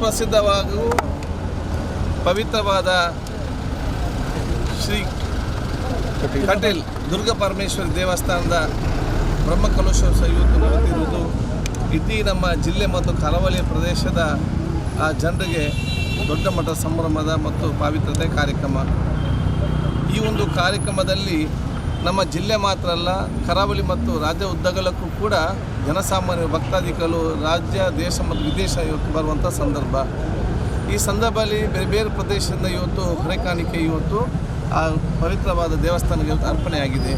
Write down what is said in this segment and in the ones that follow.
ಪ್ರಸಿದ್ಧವಾಗೂ ಪವಿತ್ರವಾದ ಶ್ರೀ ಕಟೀಲ್ ದುರ್ಗಾ ಪರಮೇಶ್ವರಿ ದೇವಸ್ಥಾನದ ಬ್ರಹ್ಮಕಲಶೋತ್ಸವ ಇವತ್ತು ನಡೆಯುತ್ತಿರುವುದು ಇಡೀ ನಮ್ಮ ಜಿಲ್ಲೆ ಮತ್ತು ಕರಾವಳಿ ಪ್ರದೇಶದ ಜನರಿಗೆ ದೊಡ್ಡ ಮಟ್ಟದ ಸಂಭ್ರಮದ ಮತ್ತು ಪಾವಿತ್ರತೆ ಕಾರ್ಯಕ್ರಮ. ಈ ಒಂದು ಕಾರ್ಯಕ್ರಮದಲ್ಲಿ ನಮ್ಮ ಜಿಲ್ಲೆ ಮಾತ್ರ ಅಲ್ಲ, ಕರಾವಳಿ ಮತ್ತು ರಾಜ್ಯ ಉದ್ದಗಲಕ್ಕೂ ಕೂಡ ಜನಸಾಮಾನ್ಯ ಭಕ್ತಾದಿಗಳು ರಾಜ್ಯ ದೇಶ ಮತ್ತು ವಿದೇಶ ಇವತ್ತು ಬರುವಂಥ ಸಂದರ್ಭ. ಈ ಸಂದರ್ಭದಲ್ಲಿ ಬೇರೆ ಬೇರೆ ಪ್ರದೇಶದಿಂದ ಇವತ್ತು ಹೊರೆಕಾಣಿಕೆ ಇವತ್ತು ಆ ಪವಿತ್ರವಾದ ದೇವಸ್ಥಾನಕ್ಕೆ ಇವತ್ತು ಅರ್ಪಣೆಯಾಗಿದೆ.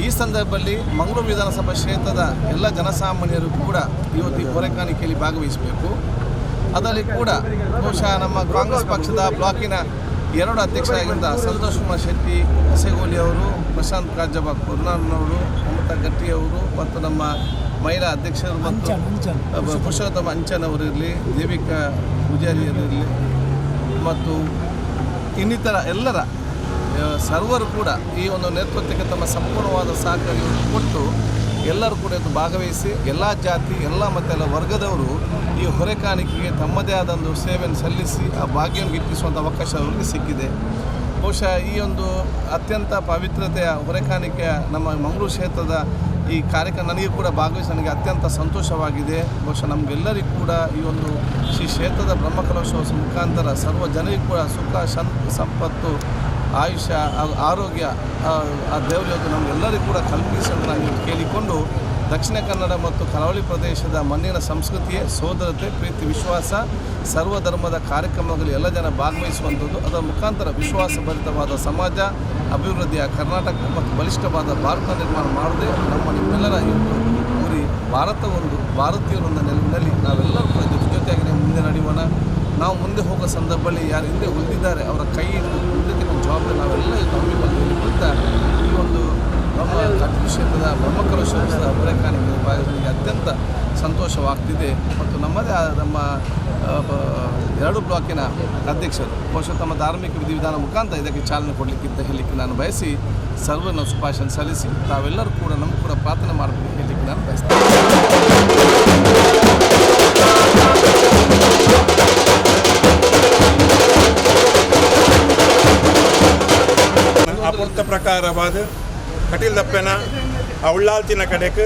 ಈ ಸಂದರ್ಭದಲ್ಲಿ ಮಂಗಳೂರು ವಿಧಾನಸಭಾ ಕ್ಷೇತ್ರದ ಎಲ್ಲ ಜನಸಾಮಾನ್ಯರು ಕೂಡ ಇವತ್ತು ಈ ಹೊರೆಕಾಣಿಕೆಯಲ್ಲಿ ಭಾಗವಹಿಸಬೇಕು. ಅದರಲ್ಲಿ ಕೂಡ ಬಹುಶಃ ನಮ್ಮ ಕಾಂಗ್ರೆಸ್ ಪಕ್ಷದ ಬ್ಲಾಕಿನ 2 ಅಧ್ಯಕ್ಷರಾಗಿದ್ದ ಸಂತೋಷ್ ಕುಮಾರ್ ಶೆಟ್ಟಿ ಹಸೆಗೋಲಿ ಅವರು, ಪ್ರಶಾಂತ್ ಕಾಜಬ ಕುರ್ನಾಡ್ನವರು, ಮಮತಾ ಗಟ್ಟಿಯವರು ಮತ್ತು ನಮ್ಮ ಮಹಿಳಾ ಅಧ್ಯಕ್ಷರು ಮತ್ತು ಪುರುಷೋತ್ತಮ ಅಂಚನ್ ಅವರಿರಲಿ, ದೇವಿಕಾ ಪೂಜಾರಿಯರಿರಲಿ ಮತ್ತು ಇನ್ನಿತರ ಎಲ್ಲರ ಸರ್ವರು ಕೂಡ ಈ ಒಂದು ನೇತೃತ್ವಕ್ಕೆ ತಮ್ಮ ಸಂಪೂರ್ಣವಾದ ಸಹಕಾರವನ್ನು ಕೊಟ್ಟು ಎಲ್ಲರೂ ಕೂಡ ಇದು ಭಾಗವಹಿಸಿ ಎಲ್ಲ ಜಾತಿ ಎಲ್ಲ ಮತ್ತು ಎಲ್ಲ ವರ್ಗದವರು ಈ ಹೊರೆಕಾಣಿಕೆಗೆ ತಮ್ಮದೇ ಆದ ಒಂದು ಸೇವೆಯನ್ನು ಸಲ್ಲಿಸಿ ಆ ಭಾಗ್ಯವನ್ನು ಗಿಟ್ಟಿಸುವಂಥ ಅವಕಾಶ ಅವರಿಗೆ ಸಿಕ್ಕಿದೆ. ಬಹುಶಃ ಈ ಒಂದು ಅತ್ಯಂತ ಪವಿತ್ರತೆಯ ಹೊರೆಕಾಣಿಕೆಯ ನಮ್ಮ ಮಂಗಳೂರು ಕ್ಷೇತ್ರದ ಈ ಕಾರ್ಯಕ್ರಮ ನನಗೆ ಕೂಡ ಭಾಗವಹಿಸಿ ನನಗೆ ಅತ್ಯಂತ ಸಂತೋಷವಾಗಿದೆ. ಬಹುಶಃ ನಮಗೆಲ್ಲರಿಗೂ ಕೂಡ ಈ ಒಂದು ಶ್ರೀ ಕ್ಷೇತ್ರದ ಬ್ರಹ್ಮಕಲಶೋತ್ಸವ ಮುಖಾಂತರ ಸರ್ವ ಜನರಿಗೂ ಕೂಡ ಸುಖ ಸಂಪತ್ತು ಆಯುಷ್ಯ ಆರೋಗ್ಯ ಆ ದೇವರಿಗೆ ನಮಗೆಲ್ಲರಿಗೂ ಕೂಡ ಕಲ್ಪಿಸಿ ನಾನು ಕೇಳಿಕೊಂಡು ದಕ್ಷಿಣ ಕನ್ನಡ ಮತ್ತು ಕರಾವಳಿ ಪ್ರದೇಶದ ಮಣ್ಣಿನ ಸಂಸ್ಕೃತಿಯೇ ಸೋದರತೆ, ಪ್ರೀತಿ, ವಿಶ್ವಾಸ, ಸರ್ವಧರ್ಮದ ಕಾರ್ಯಕ್ರಮಗಳು ಎಲ್ಲ ಜನ ಭಾಗವಹಿಸುವಂಥದ್ದು. ಅದರ ಮುಖಾಂತರ ವಿಶ್ವಾಸಭರಿತವಾದ ಸಮಾಜ ಅಭಿವೃದ್ಧಿಯ ಕರ್ನಾಟಕ ಮತ್ತು ಬಲಿಷ್ಠವಾದ ಭಾರತ ನಿರ್ಮಾಣ ಮಾಡದೆ ನಮ್ಮ ನಿಮ್ಮೆಲ್ಲರ ಗುರಿ ಭಾರತ ಒಂದು ಭಾರತೀಯರೊಂದ ನೆಲವಿನಲ್ಲಿ ನಾವೆಲ್ಲರೂ ಕೂಡ ಜೊತೆಯಾಗಿ ಮುಂದೆ ನಡೆಯೋಣ. ನಾವು ಮುಂದೆ ಹೋಗೋ ಸಂದರ್ಭದಲ್ಲಿ ಯಾರು ಹಿಂದೆ ಉಳಿದಿದ್ದಾರೆ ಅವರ ಕೈ ಮುಂದೆ ಜವಾಬ್ದಾರಿ ನಾವೆಲ್ಲ ನಂಬಿಕೊಳ್ಳುತ್ತಾ ಈ ಒಂದು ನಮ್ಮ ಕಟೀಲ್ ಕ್ಷೇತ್ರದ ಬ್ರಹ್ಮಕಲಶೋತ್ಸವದ ಹೊರೆಕಾಣಿಕೆ ಭಾಗದಲ್ಲಿ ಅತ್ಯಂತ ಸಂತೋಷವಾಗ್ತಿದೆ. ಮತ್ತು ನಮ್ಮದೇ ನಮ್ಮ 2 ಬ್ಲಾಕಿನ ಅಧ್ಯಕ್ಷರು ಬಹುಶಃ ತಮ್ಮ ಧಾರ್ಮಿಕ ವಿಧಿವಿಧಾನ ಮುಖಾಂತರ ಇದಕ್ಕೆ ಚಾಲನೆ ಕೊಡಲಿಕ್ಕಿಂತ ಹೇಳಲಿಕ್ಕೆ ನಾನು ಬಯಸಿ ಸರ್ವರನ್ನು ಶುಭಾಶಯ ಸಲ್ಲಿಸಿ ತಾವೆಲ್ಲರೂ ಕೂಡ ನಮಗೂ ಕೂಡ ಪ್ರಾರ್ಥನೆ ಮಾಡಬೇಕು ಹೇಳಲಿಕ್ಕೆ ನಾನು ಬಯಸ್ತೇನೆ. ಅಪೂರ್ತ ಪ್ರಕಾರವಾದ ಕಟೀಲ್ ದಪ್ಪೆನ ಆ ಉಳ್ಳಾಲ್ತಿನ ಕಡೆಗೆ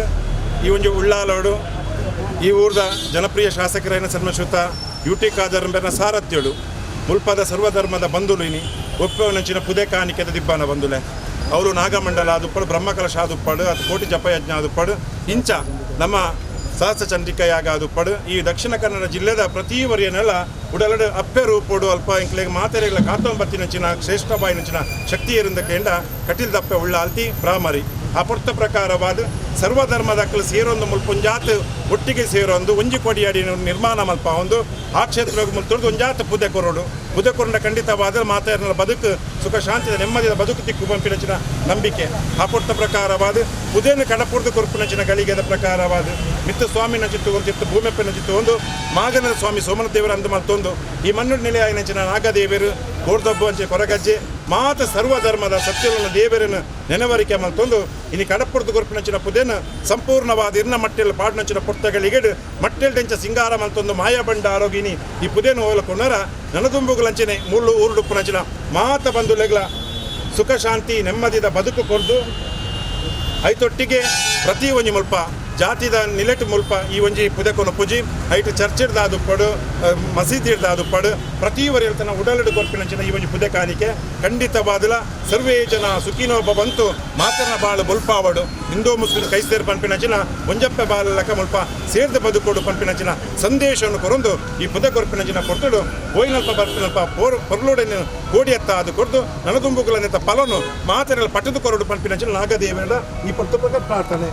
ಈ ಒಂದು ಉಳ್ಳಾಲೋಡು ಈ ಊರದ ಜನಪ್ರಿಯ ಶಾಸಕರೈನ ಸನ್ಮಶ್ರುತ ಯುಟಿ ಖಾದರ್ ಬೆನ್ನ ಸಾರಥ್ಯಳು ಮುಲ್ಪದ ಸರ್ವಧರ್ಮದ ಬಂಧುಲಿನಿ ಒಪ್ಪವನಂಚಿನ ಪುದೆ ಕಾಣಿಕೆದ ದಿಬ್ಬನ ಬಂಧುಲೆ ಅವರು ನಾಗಮಂಡಲ ಆದುಪ್ಪಡು ಬ್ರಹ್ಮಕಲಶ ಆದುಪ್ಪಡು ಅದು ಕೋಟಿ ಜಪಯಜ್ಞ ಆದುಪ್ಪಡು ಇಂಚ ನಮ್ಮ ಸಹಸ್ರ ಚಂದ್ರಿಕೆಯಾಗ ಆದುಪ್ಪಡು ಈ ದಕ್ಷಿಣ ಕನ್ನಡ ಜಿಲ್ಲೆದ ಪ್ರತಿ ವರಿಯನೆಲ್ಲ ಉಡಲಡು ಅಪ್ಪೆ ರೂಪೋಡು ಅಲ್ಪ ಇಂಕ್ಲೆಗೆ ಮಾತೆರೆಗಳ ಕಾತೊಂಬತ್ತಿನಂಚಿನ ಶ್ರೇಷ್ಠಬಾಯಿನಂಚಿನ ಶಕ್ತಿಯರಿಂದ ಕೇಂದ್ರ ಕಟೀಲ್ ದಪ್ಪೆ ಉಳ್ಳ ಅಲ್ತಿ ಪ್ರಾಮರಿ ಅಪೂರ್ತ ಪ್ರಕಾರವಾದ ಸರ್ವಧರ್ಮದಕ್ಕಲು ಸೇರೊಂದು ಮುಲ್ಪುಂಜಾತ್ ಒಟ್ಟಿಗೆ ಸೇರೊಂದು ಒಂಜಿ ಕೊಡಿಯಾಡಿ ನಿರ್ಮಾಣ ಮಲ್ಪ ಒಂದು ಆ ಕ್ಷೇತ್ರಕ್ಕೆ ಮುಲ್ತೊಡ್ದು ಒಂಜಾತ್ ಪುದೆ ಕೊರೊಂಡ ಖಂಡಿತವಾದ ಮಾತೆಯರ ಬದುಕು ಸುಖ ಶಾಂತಿದ ನೆಮ್ಮದಿಯ ಬದುಕು ತಿಕ್ಕು ಪಂಪಿನಂಚಿನ ನಂಬಿಕೆ ಅಪೂರ್ತ ಪ್ರಕಾರವಾದ ಪುದೇನು ಕಡಪುರ್ದು ಕೊರ್ಪಿನಂಚಿನ ಗಳಿಗೆದ ಪ್ರಕಾರವಾದ ಮಿತ್ತು ಸ್ವಾಮಿನ ಚಿತ್ತು ಒಂದು ಚಿತ್ತು ಭೂಮೆಪ್ಪನ ಚಿತ್ತು ಒಂದು ಮಾಗನದ ಸ್ವಾಮಿ ಸೋಮನ ದೇವರ ಅಂದು ಮಲ್ತೊಂದು ಈ ಮಣ್ಣು ನೆಲೆಯಾಗಿನಂಚಿನ ನಾಗದೇವಿಯರು ಕೋಡ್ದಬ್ಬು ಅಂಚೆ ಕೊರಗಜ್ಜೆ ಮಾತ ಸರ್ವಧರ್ಮದ ಸತ್ಯವನ್ನು ದೇವರನ್ನು ನೆನವರಿಕೆ ಮಲ್ತೊಂದು ಇನ್ನು ಕಡಪುರದು ಗೊರ್ಪಿನಂಚಿನ ಪುದೇನ ಸಂಪೂರ್ಣವಾದ ಇರ್ನ ಮಟ್ಟೆಲ್ ಪಾಡ್ನಂಚಿನ ಪುರ್ತಗಳಿಗೆಡು ಮಟ್ಟೆಲ್ಡೆಂಚ ಸಿಂಗಾರ ಮಲ್ತೊಂದು ಮಾಯಬಂಡ ಆರೋಗಿನಿ ಈ ಪುದೇನ ಹೋಲಕೊಂಡರ ನನದುಂಬುಗಳಂಚಿನ ಮುಳ್ಳು ಊರುಡುಪ್ಪುನಂಚಿನ ಮಾತ ಬಂಧುಲೆಗಳ ಸುಖ ಶಾಂತಿ ನೆಮ್ಮದಿದ ಬದುಕು ಕೊರ್ದು ಐತೊಟ್ಟಿಗೆ ಪ್ರತಿ ಒಂಜಿ ಮುಲ್ಪ ಜಾತಿದ ನಿಲೆಟ್ ಮುಲ್ಪ ಈ ಒಂಜಿ ಪುದೆಕೊನ ಪುಜಿ ಐಟ್ ಚರ್ಚಿಡ್ದ ದುಪ್ಪಡು ಮಸೀದಿ ಹಿಡ್ದ ದುಪ್ಪಡು ಪ್ರತಿಯೊಬ್ಬರು ಹೇಳ್ತಾನೆ ಉಡಲಡು ಕೊರ್ಪಿನಂಚಿನ ಈ ಒಂಜಿ ಪುದೆ ಕಾಣಿಕೆ ಖಂಡಿತವಾದಲ ಸರ್ವೇ ಜನ ಸುಖಿನೋಬ್ಬ ಬಂತು ಮಾತನ ಬಾಳು ಮುಲ್ಪಾವಡು ಹಿಂದೂ ಮುಸ್ಲಿಂ ಕೈಸ್ತೇರ್ ಪಂಪಿನಂಚಿನ ಒಂಜಪ್ಪೆ ಬಾಲ ಲೆಕ್ಕ ಮುಲ್ಪ ಸೇರ್ದ ಬದುಕೋಡು ಪಂಪಿನಂಚಿನ ಸಂದೇಶವನ್ನು ಕೊರೊಂದು ಈ ಪುದೆ ಕೊರ್ಪಿನಂಚಿನ ಕೊರ್ತುಡು ಓಯ್ನಲ್ಪ ಬರ್ಪಿನಲ್ಪ ಪೊರ್ಲೋಡೆನ ಕೋಡಿಯತ್ತ ಅದು ಕೊರ್ದು ನನದುಂಬುಗಳನ್ನೆತ್ತ ಫಲನು ಮಾತನೆಲ್ಲ ಪಟ್ಟದು ಕೊರಡು ಪಂಪಿನಂಚಿನ ನಾಗದೇವನ ಈ ಪತ್ತು ಪ್ರಾರ್ಥನೆ